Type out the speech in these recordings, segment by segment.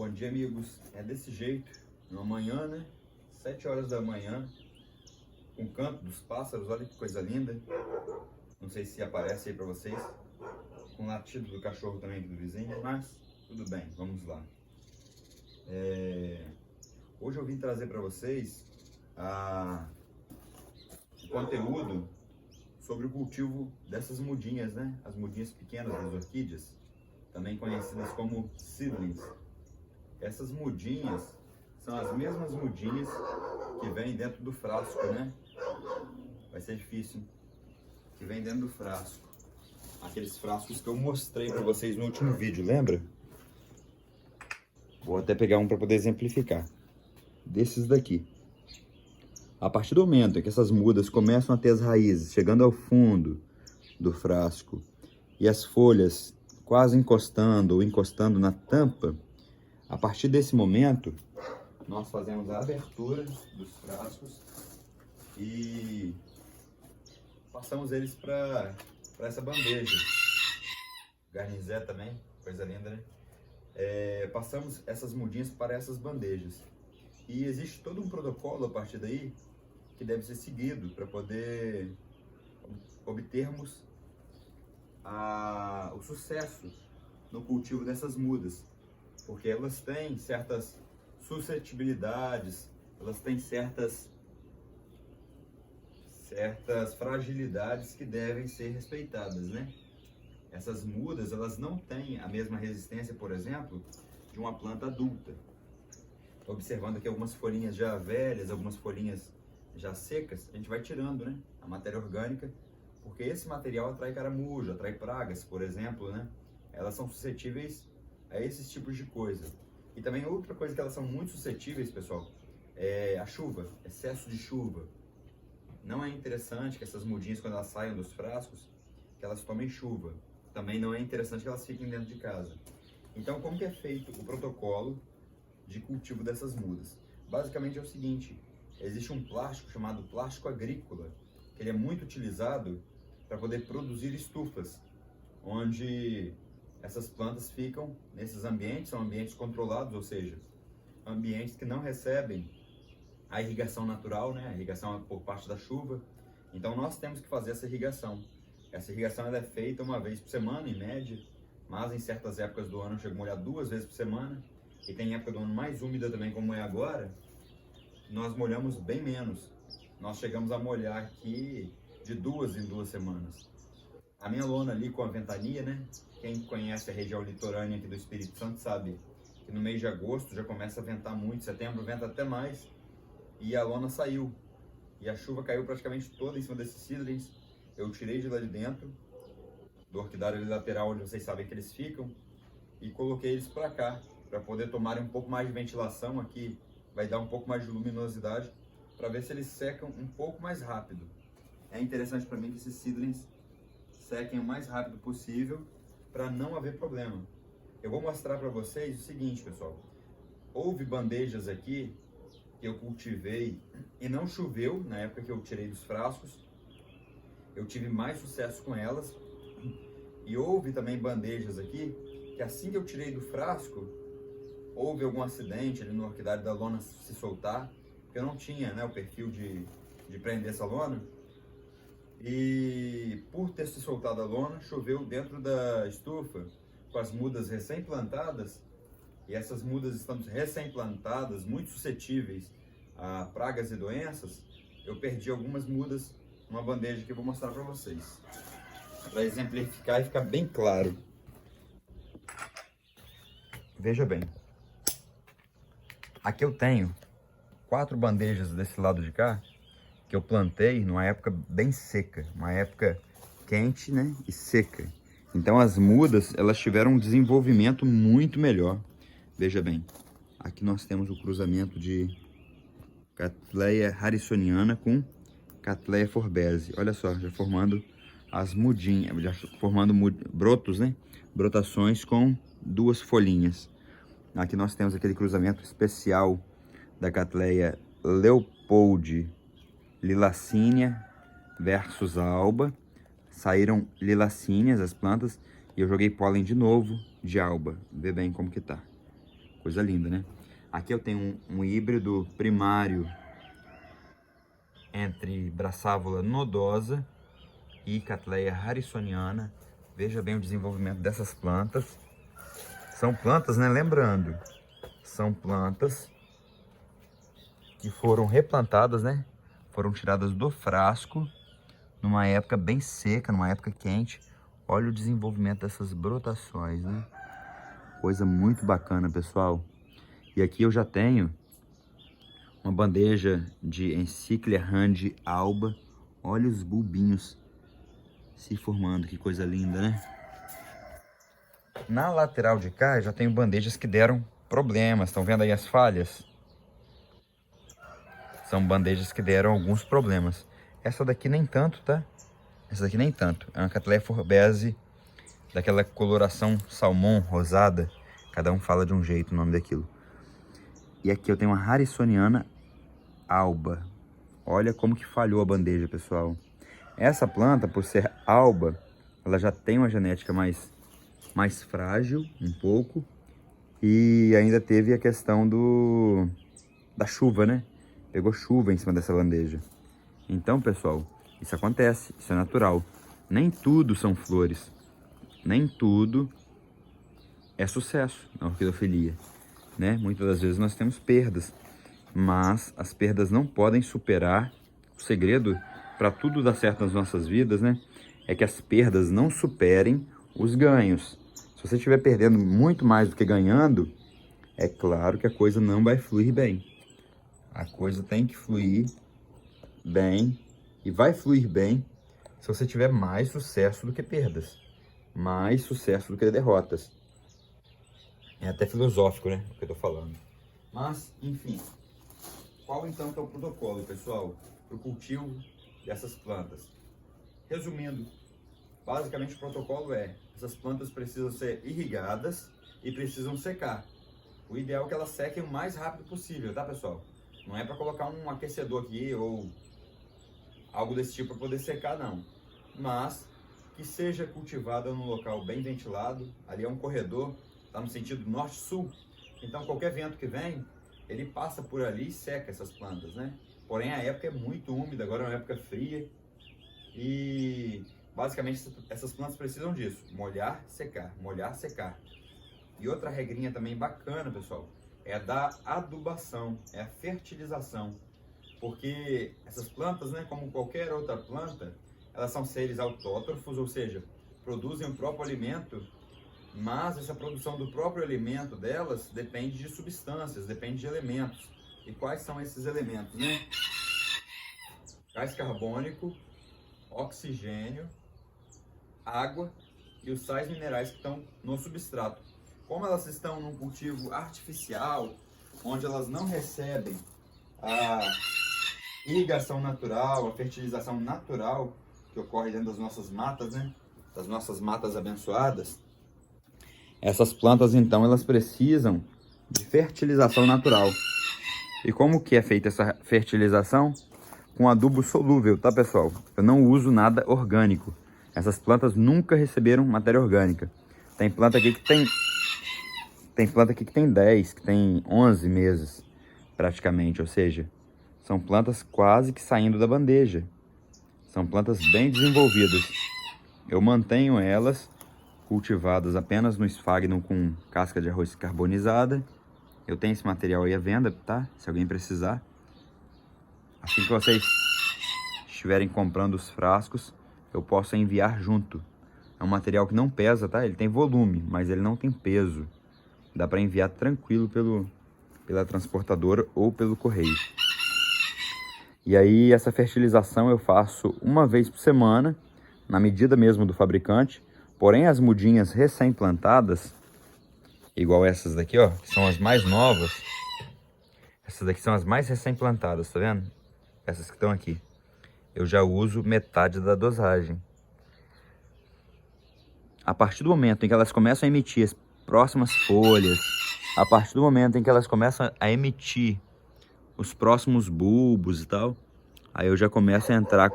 Bom dia, amigos. É desse jeito, na manhã, né? 7 horas da manhã, com o canto dos pássaros, olha que coisa linda. Não sei se aparece aí pra vocês, com o latido do cachorro também do vizinho, mas tudo bem, vamos lá. Hoje eu vim trazer para vocês o conteúdo sobre o cultivo dessas mudinhas, né? As mudinhas pequenas das orquídeas, também conhecidas como seedlings. Essas mudinhas são as mesmas mudinhas que vêm dentro do frasco, né? Vai ser difícil. Que vem dentro do frasco. Aqueles frascos que eu mostrei para vocês no último vídeo, lembra? Vou até pegar um para poder exemplificar. Desses daqui. A partir do momento em que essas mudas começam a ter as raízes chegando ao fundo do frasco e as folhas quase encostando ou encostando na tampa, a partir desse momento nós fazemos a abertura dos frascos e passamos eles para essa bandeja. Garnizé também, coisa linda, né? Passamos essas mudinhas para essas bandejas. E existe todo um protocolo a partir daí que deve ser seguido para poder obtermos o sucesso no cultivo dessas mudas, porque elas têm certas suscetibilidades, elas têm certas fragilidades que devem ser respeitadas, né? Essas mudas, elas não têm a mesma resistência, por exemplo, de uma planta adulta. Observando aqui algumas folhinhas já velhas, algumas folhinhas já secas, a gente vai tirando, né, a matéria orgânica, porque esse material atrai caramujo, atrai pragas, por exemplo, né? Elas são suscetíveis a esses tipos de coisa. E também outra coisa que elas são muito suscetíveis, pessoal, é a chuva, excesso de chuva. Não é interessante que essas mudinhas, quando elas saiam dos frascos, que elas tomem chuva. Também não é interessante que elas fiquem dentro de casa. Então, como que é feito o protocolo de cultivo dessas mudas? Basicamente é o seguinte: existe um plástico chamado plástico agrícola, que ele é muito utilizado para poder produzir estufas, onde essas plantas ficam nesses ambientes, são ambientes controlados, ou seja, ambientes que não recebem a irrigação natural, né? A irrigação é por parte da chuva. Então nós temos que fazer essa irrigação. Essa irrigação ela é feita uma vez por semana, em média, mas em certas épocas do ano eu chego a molhar 2 vezes por semana, e tem época do ano mais úmida também, como é agora, nós molhamos bem menos. Nós chegamos a molhar aqui de 2 em 2 semanas. A minha lona ali com a ventania, né? Quem conhece a região litorânea aqui do Espírito Santo sabe que no mês de agosto já começa a ventar muito, setembro venta até mais, e a lona saiu. E a chuva caiu praticamente toda em cima desses seedlings. Eu tirei de lá de dentro, do orquidário ali lateral, onde vocês sabem que eles ficam, e coloquei eles para cá, para poder tomarem um pouco mais de ventilação aqui. Vai dar um pouco mais de luminosidade, para ver se eles secam um pouco mais rápido. É interessante para mim que esses seedlings sequem o mais rápido possível, para não haver problema. Eu vou mostrar para vocês o seguinte, pessoal. Houve bandejas aqui que eu cultivei e não choveu na época que eu tirei dos frascos. Eu tive mais sucesso com elas. E houve também bandejas aqui que assim que eu tirei do frasco, houve algum acidente ali no orquidário da lona se soltar, porque eu não tinha, né, o perfil de prender essa lona. E por ter se soltado a lona, choveu dentro da estufa com as mudas recém-plantadas. E essas mudas estão recém-plantadas, muito suscetíveis a pragas e doenças. Eu perdi algumas mudas numa bandeja que eu vou mostrar para vocês, para exemplificar e ficar bem claro. Veja bem, aqui eu tenho 4 bandejas desse lado de cá, que eu plantei numa época bem seca, uma época quente, né, e seca. Então as mudas, elas tiveram um desenvolvimento muito melhor. Veja bem, aqui nós temos o cruzamento de Cattleya harrisoniana com Cattleya forbese. Olha só, já formando as mudinhas, já formando brotos, né? Brotações com 2 folhinhas. Aqui nós temos aquele cruzamento especial da Cattleya Leopold lilacínea versus alba. Saíram lilacíneas as plantas e eu joguei pólen de novo de alba. Vê bem como que tá. Coisa linda, né? Aqui eu tenho um híbrido primário entre Brassavola nodosa e Cattleya harrisoniana. Veja bem o desenvolvimento dessas plantas. São plantas, né? Lembrando, são plantas que foram replantadas, né? Foram tiradas do frasco numa época bem seca, numa época quente. Olha o desenvolvimento dessas brotações, né? Coisa muito bacana, pessoal. E aqui eu já tenho uma bandeja de Encyclia Hand alba. Olha os bulbinhos se formando, que coisa linda, né? Na lateral de cá, eu já tenho bandejas que deram problemas. Estão vendo aí as falhas? São bandejas que deram alguns problemas. Essa daqui nem tanto, tá? Essa daqui nem tanto. É uma Cattleya forbese daquela coloração salmão rosada. Cada um fala de um jeito o nome daquilo. E aqui eu tenho uma harrisoniana alba. Olha como que falhou a bandeja, pessoal. Essa planta, por ser alba, ela já tem uma genética mais frágil, um pouco. E ainda teve a questão da chuva, né? Pegou chuva em cima dessa bandeja. Então, pessoal, isso acontece, isso é natural. Nem tudo são flores. Nem tudo é sucesso na orquidofilia, né? Muitas das vezes nós temos perdas, mas as perdas não podem superar. O segredo para tudo dar certo nas nossas vidas, né? É que as perdas não superem os ganhos. Se você estiver perdendo muito mais do que ganhando, é claro que a coisa não vai fluir bem. A coisa tem que fluir bem e vai fluir bem se você tiver mais sucesso do que perdas, mais sucesso do que derrotas. É até filosófico, né, o que eu tô falando. Mas, enfim, qual então que é o protocolo, pessoal, para o cultivo dessas plantas? Resumindo, basicamente o protocolo é: essas plantas precisam ser irrigadas e precisam secar. O ideal é que elas sequem o mais rápido possível, tá, pessoal? Não é para colocar um aquecedor aqui ou algo desse tipo para poder secar, não. Mas que seja cultivada num local bem ventilado. Ali é um corredor, está no sentido norte-sul. Então qualquer vento que vem, ele passa por ali e seca essas plantas, né? Porém a época é muito úmida, agora é uma época fria. E basicamente essas plantas precisam disso: molhar, secar, molhar, secar. E outra regrinha também bacana, pessoal, é a da adubação, é a fertilização. Porque essas plantas, né, como qualquer outra planta, elas são seres autótrofos, ou seja, produzem o próprio alimento, mas essa produção do próprio alimento delas depende de substâncias, depende de elementos. E quais são esses elementos, né? Gás carbônico, oxigênio, água e os sais minerais que estão no substrato. Como elas estão num cultivo artificial, onde elas não recebem a irrigação natural, a fertilização natural que ocorre dentro das nossas matas, né? Das nossas matas abençoadas, essas plantas então elas precisam de fertilização natural. E como que é feita essa fertilização? Com adubo solúvel, tá, pessoal? Eu não uso nada orgânico. Essas plantas nunca receberam matéria orgânica. Tem planta aqui que tem 10, que tem 11 meses praticamente, ou seja, são plantas quase que saindo da bandeja. São plantas bem desenvolvidas. Eu mantenho elas cultivadas apenas no esfagno com casca de arroz carbonizada. Eu tenho esse material aí à venda, tá? Se alguém precisar. Assim que vocês estiverem comprando os frascos, eu posso enviar junto. É um material que não pesa, tá? Ele tem volume, mas ele não tem peso. Dá para enviar tranquilo pela transportadora ou pelo correio. E aí essa fertilização eu faço uma vez por semana, na medida mesmo do fabricante. Porém as mudinhas recém-plantadas, igual essas daqui, ó, que são as mais novas. Essas daqui são as mais recém-plantadas, tá vendo? Essas que estão aqui. Eu já uso metade da dosagem. A partir do momento em que elas começam a emitir as próximas folhas, a partir do momento em que elas começam a emitir os próximos bulbos e tal, aí eu já começo a entrar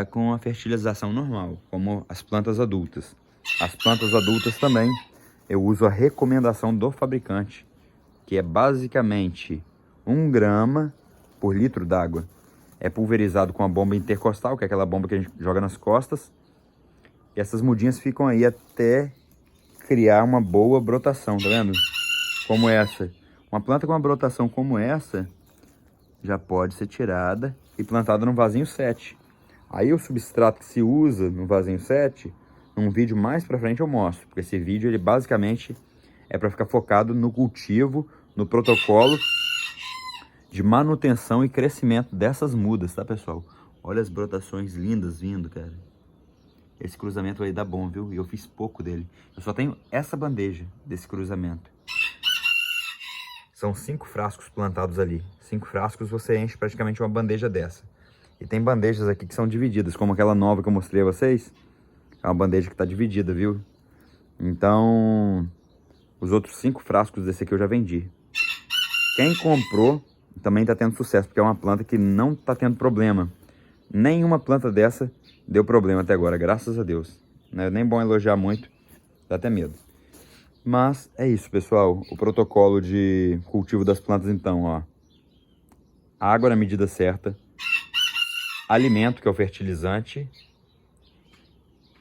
com a fertilização normal, como as plantas adultas. As plantas adultas também eu uso a recomendação do fabricante, que é basicamente 1 grama por litro d'água. É pulverizado com a bomba intercostal, que é aquela bomba que a gente joga nas costas. E essas mudinhas ficam aí até criar uma boa brotação, tá vendo? Como essa. Uma planta com uma brotação como essa já pode ser tirada e plantada no vasinho 7. Aí o substrato que se usa no vasinho 7, num vídeo mais pra frente eu mostro. Porque esse vídeo, ele basicamente é para ficar focado no cultivo, no protocolo de manutenção e crescimento dessas mudas, tá, pessoal? Olha as brotações lindas vindo, cara. Esse cruzamento aí dá bom, viu? E eu fiz pouco dele. Eu só tenho essa bandeja desse cruzamento. São 5 frascos plantados ali. 5 frascos você enche praticamente uma bandeja dessa. E tem bandejas aqui que são divididas, como aquela nova que eu mostrei a vocês. É uma bandeja que tá dividida, viu? Então, os outros 5 frascos desse aqui eu já vendi. Quem comprou também tá tendo sucesso, porque é uma planta que não tá tendo problema. Nenhuma planta dessa deu problema até agora, graças a Deus. Não é nem bom elogiar muito, dá até medo. Mas é isso, pessoal. O protocolo de cultivo das plantas, então, ó. Água na medida certa. Alimento, que é o fertilizante.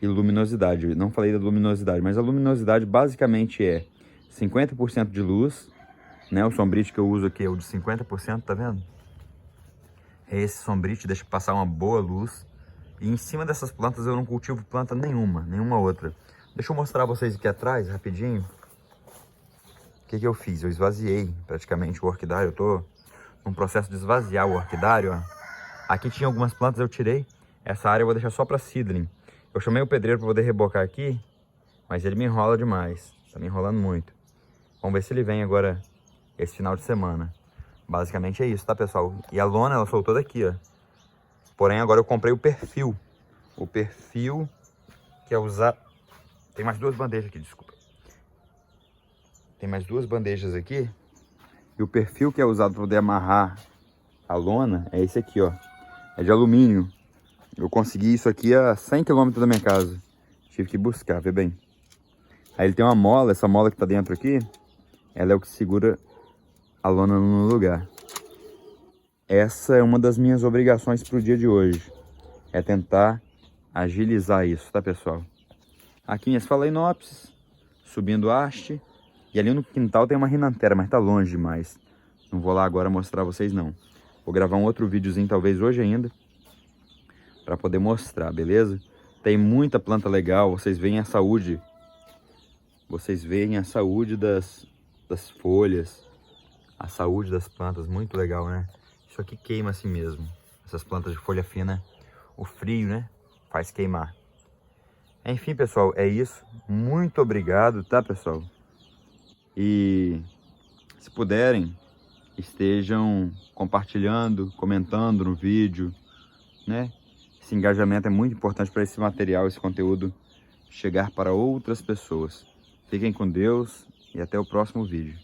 E luminosidade. Não falei da luminosidade, mas a luminosidade basicamente é 50% de luz, né? O sombrite que eu uso aqui é o de 50%, tá vendo? É esse sombrite, deixa passar uma boa luz. E em cima dessas plantas eu não cultivo planta nenhuma outra. Deixa eu mostrar a vocês aqui atrás, rapidinho. O que eu fiz? Eu esvaziei praticamente o orquidário. Eu tô num processo de esvaziar o orquidário, ó. Aqui tinha algumas plantas, eu tirei. Essa área eu vou deixar só para seedling. Eu chamei o pedreiro para poder rebocar aqui, mas ele me enrola demais. Tá me enrolando muito. Vamos ver se ele vem agora esse final de semana. Basicamente é isso, tá, pessoal? E a lona, ela soltou daqui, ó. Porém, agora eu comprei o perfil. O perfil que é usar... Tem mais 2 bandejas aqui, desculpa. Tem mais 2 bandejas aqui. E o perfil que é usado para poder amarrar a lona é esse aqui, ó. É de alumínio. Eu consegui isso aqui a 100 km da minha casa. Tive que buscar, vê bem. Aí ele tem uma mola, essa mola que tá dentro aqui, ela é o que segura a lona no lugar. Essa é uma das minhas obrigações pro dia de hoje. É tentar agilizar isso, tá, pessoal? Aqui minhas phalaenopsis, subindo haste. E ali no quintal tem uma rinanthera, mas tá longe demais. Não vou lá agora mostrar vocês, não. Vou gravar um outro videozinho, talvez hoje ainda, para poder mostrar, beleza? Tem muita planta legal, vocês veem a saúde. Vocês veem a saúde das folhas, a saúde das plantas, muito legal, né? Isso aqui queima assim mesmo. Essas plantas de folha fina, o frio, né? Faz queimar. Enfim, pessoal, é isso. Muito obrigado, tá, pessoal? E se puderem, estejam compartilhando, comentando no vídeo, né? Esse engajamento é muito importante para esse material, esse conteúdo chegar para outras pessoas. Fiquem com Deus e até o próximo vídeo.